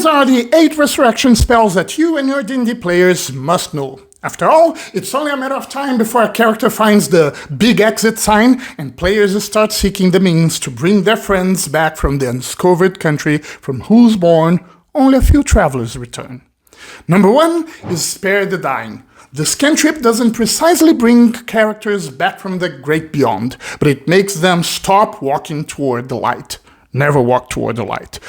These are the 8 resurrection spells that you and your D&D players must know. After all, it's only a matter of time before a character finds the big exit sign and players start seeking the means to bring their friends back from the undiscovered country from whose bourn only a few travelers return. Number 1 is Spare the Dying. This cantrip doesn't precisely bring characters back from the great beyond, but it makes them stop walking toward the light. Never walk toward the light.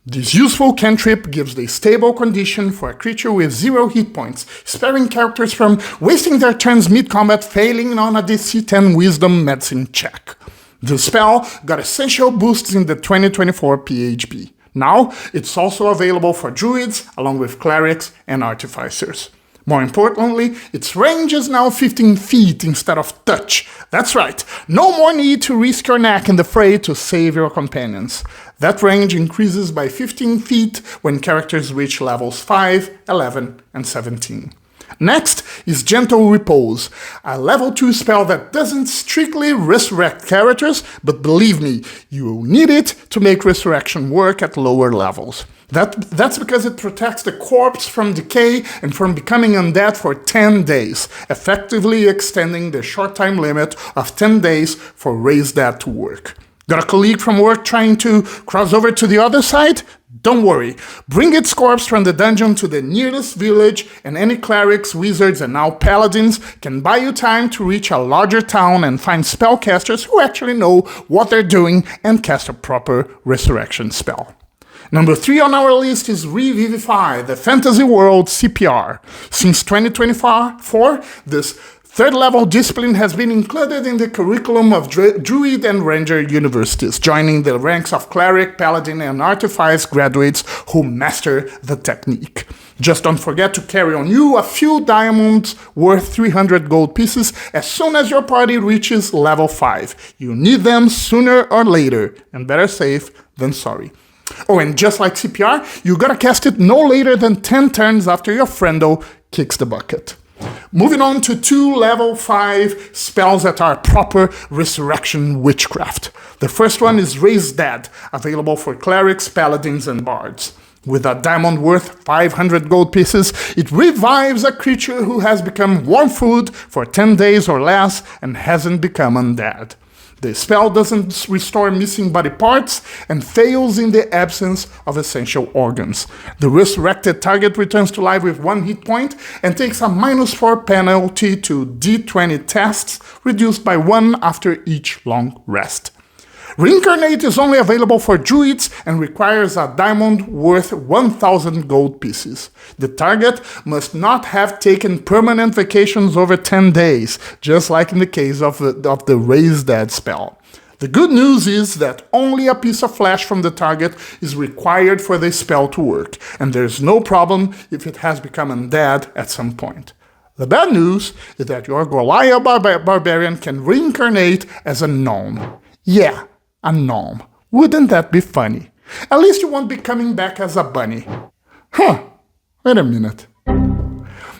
This useful cantrip gives the stable condition for a creature with 0 hit points, sparing characters from wasting their turns mid-combat failing on a DC 10 Wisdom Medicine check. The spell got essential boosts in the 2024 PHB. Now, it's also available for druids, along with clerics and artificers. More importantly, its range is now 15 feet instead of touch. That's right, no more need to risk your neck in the fray to save your companions. That range increases by 15 feet when characters reach levels 5, 11, and 17. Next is Gentle Repose, a level 2 spell that doesn't strictly resurrect characters, but believe me, you will need it to make resurrection work at lower levels. That's because it protects the corpse from decay and from becoming undead for 10 days, effectively extending the short time limit of 10 days for Raise Dead to work. Got a colleague from work trying to cross over to the other side? Don't worry, bring its corpse from the dungeon to the nearest village and any clerics, wizards, and now paladins can buy you time to reach a larger town and find spellcasters who actually know what they're doing and cast a proper resurrection spell. Number 3 on our list is Revivify, the Fantasy World CPR. Since 2024, this third-level discipline has been included in the curriculum of Druid and Ranger universities, joining the ranks of Cleric, Paladin, and Artifice graduates who master the technique. Just don't forget to carry on you a few diamonds worth 300 gold pieces as soon as your party reaches level 5. You need them sooner or later, and better safe than sorry. Oh, and just like CPR, you gotta cast it no later than 10 turns after your friendo kicks the bucket. Moving on to 2 level 5 spells that are proper resurrection witchcraft. The first one is Raise Dead, available for clerics, paladins, and bards. With a diamond worth 500 gold pieces, it revives a creature who has become warm food for 10 days or less and hasn't become undead. The spell doesn't restore missing body parts and fails in the absence of essential organs. The resurrected target returns to life with 1 hit point and takes a -4 penalty to D20 tests, reduced by 1 after each long rest. Reincarnate is only available for druids and requires a diamond worth 1,000 gold pieces. The target must not have taken permanent vacations over 10 days, just like in the case of the Raise Dead spell. The good news is that only a piece of flesh from the target is required for the spell to work, and there's no problem if it has become undead at some point. The bad news is that your Goliath barbarian can reincarnate as a gnome. Yeah, a gnome. Wouldn't that be funny? At least you won't be coming back as a bunny. Huh, wait a minute.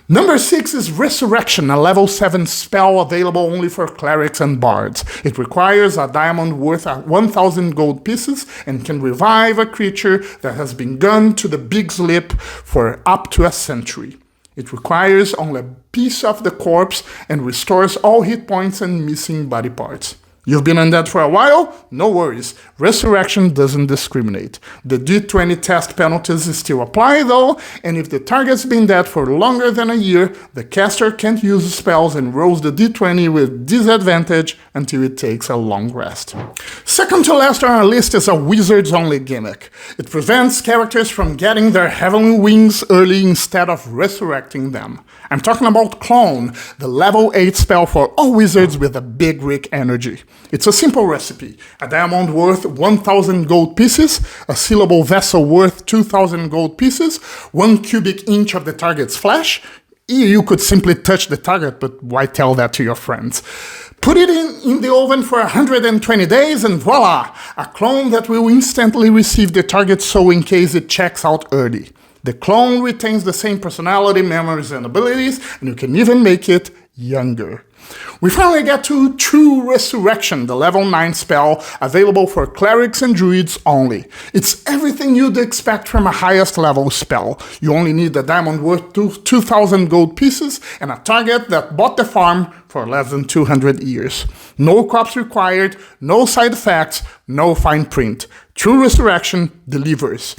Number 6 is Ressurection, a level 7 spell available only for clerics and bards. It requires a diamond worth 1,000 gold pieces and can revive a creature that has been gone to the big slip for up to a century. It requires only a piece of the corpse and restores all hit points and missing body parts. You've been undead for a while? No worries. Resurrection doesn't discriminate. The D20 test penalties still apply though, and if the target's been dead for longer than a year, the caster can't use spells and rolls the D20 with disadvantage until it takes a long rest. Second to last on our list is a wizards-only gimmick. It prevents characters from getting their heavenly wings early instead of resurrecting them. I'm talking about Clone, the level 8 spell for all wizards with a big Rick energy. It's a simple recipe: a diamond worth 1,000 gold pieces, a sealable vessel worth 2,000 gold pieces, 1 cubic inch of the target's flesh. You could simply touch the target, but why tell that to your friends? Put it in the oven for 120 days and voila! A clone that will instantly receive the target's soul in case it checks out early. The clone retains the same personality, memories, and abilities, and you can even make it younger. We finally get to True Ressurection, the level 9 spell available for clerics and druids only. It's everything you'd expect from a highest level spell. You only need a diamond worth 2,000 gold pieces and a target that bought the farm for less than 200 years. No crops required, no side effects, no fine print. True Ressurection delivers.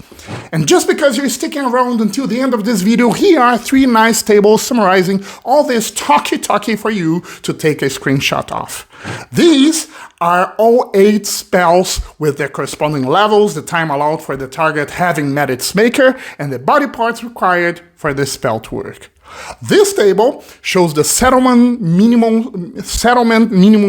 And just because you're sticking around until the end of this video, here are 3 nice tables summarizing all this talky for you to take a screenshot of. These are all 8 spells with their corresponding levels, the time allowed for the target having met its maker, and the body parts required for the spell to work. This table shows the settlement minimum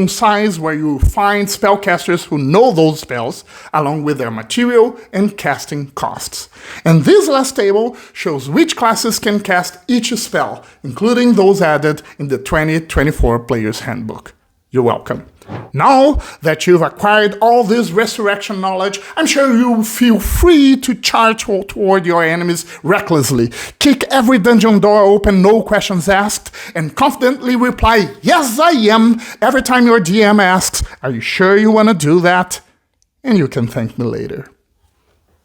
size, where you find spellcasters who know those spells, along with their material and casting costs. And this last table shows which classes can cast each spell, including those added in the 2024 Players Handbook. You're welcome. Now that you've acquired all this resurrection knowledge, I'm sure you feel free to charge toward your enemies recklessly, kick every dungeon door open, no questions asked, and confidently reply, "Yes, I am," every time your DM asks, "Are you sure you want to do that?" And you can thank me later.